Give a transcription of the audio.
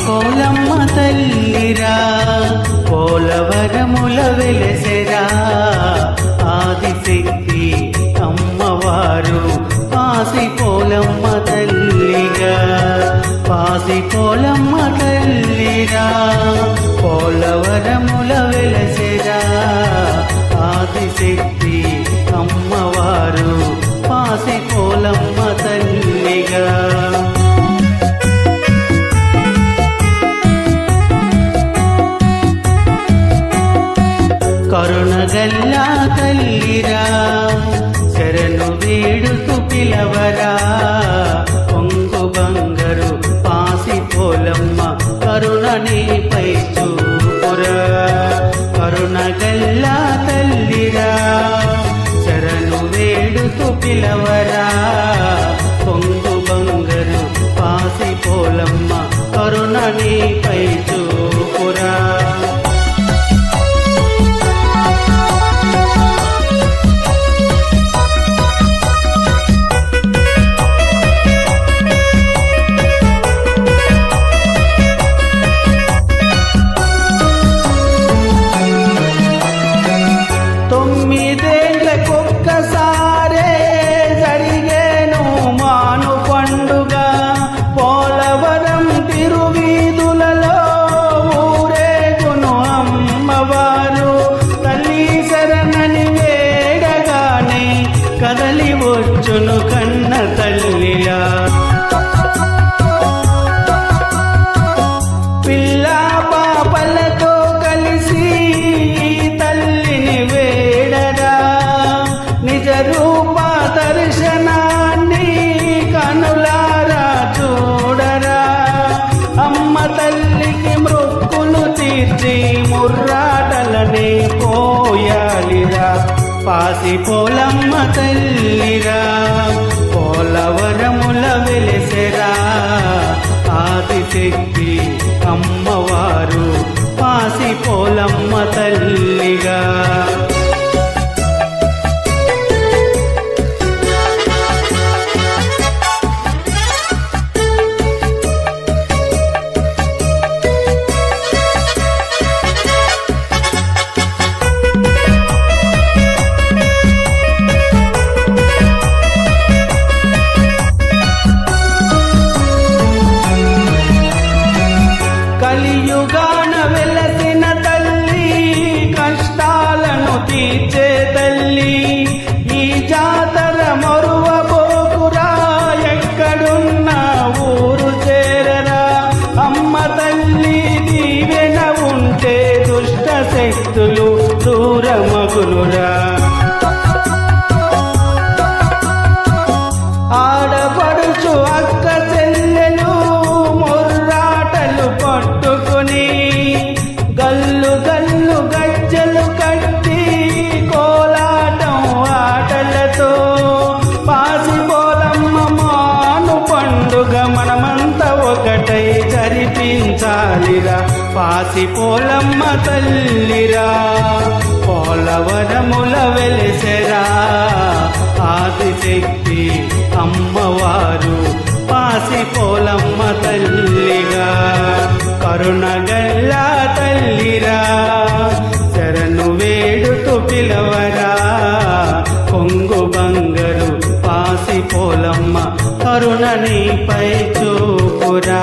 పోలమ్మ తల్లిరా పోలవరముల వెలసెరా ఆదిశక్తి అమ్మవారు పాసి పోలమ్మ తల్లిగా పాసి పోలమ్మ తల్లిరా పోలవరముల వెలసెరా ఆదిశక్తి అమ్మవారు పాసి పోలమ్మ తల్లిగా కరుణగల్లా తల్లిరా శరణు వేడుతూ పిలవరా పొంగు బంగారు పాసి పోలమ్మ కరుణనిపై చూపురా కరుణగల్లా తల్లిరా శరణు వేడుతూ పిలవరా పొంగు బంగారు పాసి పోలమ్మ కరుణనిపై చూపురా ఒక్కసారే జరిగేను మాను పండుగ పోలవరం తిరువీధులలో ఊరేగును అమ్మవారు తల్లి శరణని వేడగానే కదలి వచ్చును కన్న తల్లిలా పిల్ల పాపలతో కలిసి తల్లిని వేడరా నిజ రూప దర్శనాన్ని కనులారా చూడరా అమ్మ తల్లికి మృక్కులు తీర్చి ముర్రాటలనే పోయాలిరా పాసి పోలమ్మ తల్లిరా పోలవరముల వెలసెరా ఆదిశక్తి అమ్మవారు పాసి పోలమ్మ తల్లిగా కలియుగాన వెలసిన తల్లి కష్టాలను తీర్చే తల్లి ఈ జాతర మరువబోకురా ఎక్కడున్న ఊరు చేరరా అమ్మ తల్లి దీవెన ఉంటే దుష్ట శక్తులు దూరమగునురా ఆడపడుచు అక్క చెల్లెలు మొర్రాటలు పట్టుకుని గల్లు గల్లు గజ్జలు కట్టి కోలాటం ఆటలతో పాసి పోలమ్మ మాను పండుగ మనమంతా ఒకటై జరిపించాలిరా పాసి పోలమ్మ తల్లిరా పోలవరముల వెలసెరా ఆదిశక్తి అమ్మవారు పాసి పోలమ్మ తల్లిగా కరుణగల్లా తల్లిరా శరణు వేడుతూ పిలవరా కొంగు బంగారు పాసి పోలమ్మ కరుణనిపై చూపురా